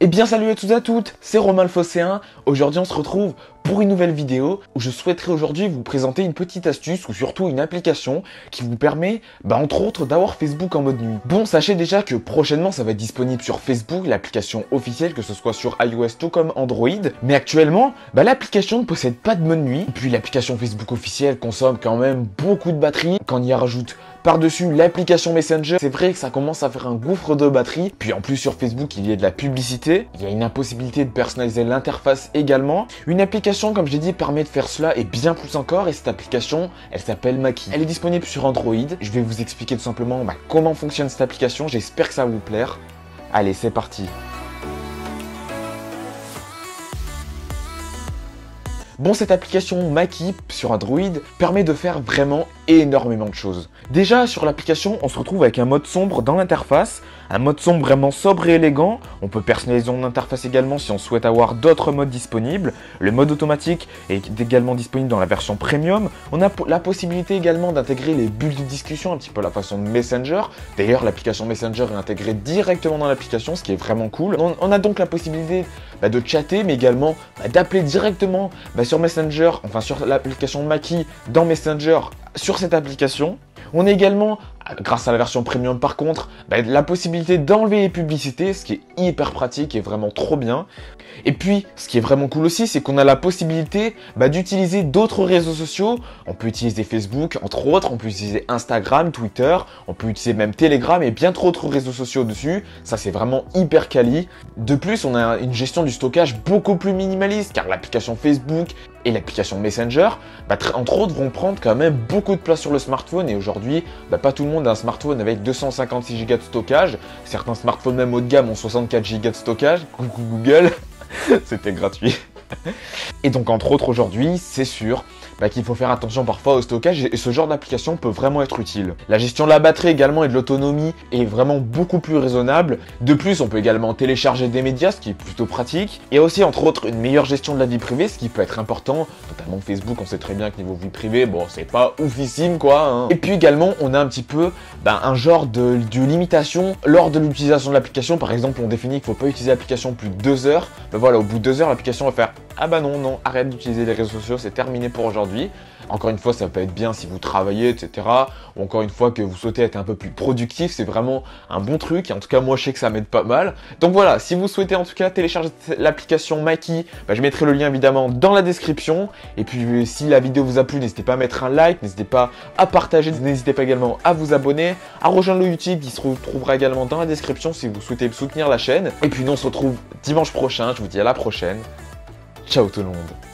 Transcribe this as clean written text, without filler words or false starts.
Eh bien salut à tous et à toutes, c'est Romain le Phocéen. Aujourd'hui on se retrouve pour une nouvelle vidéo où je souhaiterais aujourd'hui vous présenter une petite astuce ou surtout une application qui vous permet, entre autres, d'avoir Facebook en mode nuit. Bon, sachez déjà que prochainement ça va être disponible sur Facebook, l'application officielle, que ce soit sur iOS tout comme Android. Mais actuellement, l'application ne possède pas de mode nuit. Puis l'application Facebook officielle consomme quand même beaucoup de batterie. Quand on y rajoute par-dessus l'application Messenger, c'est vrai que ça commence à faire un gouffre de batterie. Puis en plus sur Facebook, il y a de la publicité. Il y a une impossibilité de personnaliser l'interface également. Une application, comme je l'ai dit, permet de faire cela et bien plus encore. Et cette application, elle s'appelle Maki. Elle est disponible sur Android. Je vais vous expliquer tout simplement comment fonctionne cette application. J'espère que ça va vous plaire. Allez, c'est parti. Bon, cette application Maki sur Android permet de faire vraiment énormément de choses. Déjà, sur l'application, on se retrouve avec un mode sombre dans l'interface, un mode sombre vraiment sobre et élégant. On peut personnaliser son interface également si on souhaite avoir d'autres modes disponibles. Le mode automatique est également disponible dans la version premium. On a la possibilité également d'intégrer les bulles de discussion, un petit peu à la façon de Messenger. D'ailleurs, l'application Messenger est intégrée directement dans l'application, ce qui est vraiment cool. On a donc la possibilité de chatter, mais également d'appeler directement sur Messenger, enfin sur l'application Maki dans Messenger sur cette application. On a également, grâce à la version premium par contre, la possibilité d'enlever les publicités, ce qui est hyper pratique et vraiment trop bien. Et puis, ce qui est vraiment cool aussi, c'est qu'on a la possibilité d'utiliser d'autres réseaux sociaux. On peut utiliser Facebook, entre autres, on peut utiliser Instagram, Twitter, on peut utiliser même Telegram et bien d'autres réseaux sociaux dessus. Ça, c'est vraiment hyper quali. De plus, on a une gestion du stockage beaucoup plus minimaliste, car l'application Facebook et l'application Messenger, entre autres, vont prendre quand même beaucoup de place sur le smartphone. Et aujourd'hui, pas tout le monde a un smartphone avec 256 Go de stockage. Certains smartphones même haut de gamme ont 64 Go de stockage. Coucou Google, c'était gratuit. Et donc, entre autres, aujourd'hui, c'est sûr qu'il faut faire attention parfois au stockage et ce genre d'application peut vraiment être utile. La gestion de la batterie également et de l'autonomie est vraiment beaucoup plus raisonnable. De plus, on peut également télécharger des médias, ce qui est plutôt pratique. Et aussi, entre autres, une meilleure gestion de la vie privée, ce qui peut être important. Notamment Facebook, on sait très bien que niveau vie privée, c'est pas oufissime quoi. Et puis également, on a un petit peu un genre de limitation lors de l'utilisation de l'application. Par exemple, on définit qu'il ne faut pas utiliser l'application plus de 2 heures. Voilà, au bout de 2 heures, l'application va faire « Ah non, arrête d'utiliser les réseaux sociaux, c'est terminé pour aujourd'hui ». Encore une fois, ça peut être bien si vous travaillez, etc. Ou encore une fois que vous souhaitez être un peu plus productif, c'est vraiment un bon truc. Et en tout cas, moi, je sais que ça m'aide pas mal. Donc voilà, si vous souhaitez en tout cas télécharger l'application Maki, je mettrai le lien évidemment dans la description. Et puis, si la vidéo vous a plu, n'hésitez pas à mettre un like, n'hésitez pas à partager, n'hésitez pas également à vous abonner, à rejoindre le YouTube qui se retrouvera également dans la description si vous souhaitez soutenir la chaîne. Et puis, nous, on se retrouve dimanche prochain. Je vous dis à la prochaine. Ciao tout le monde.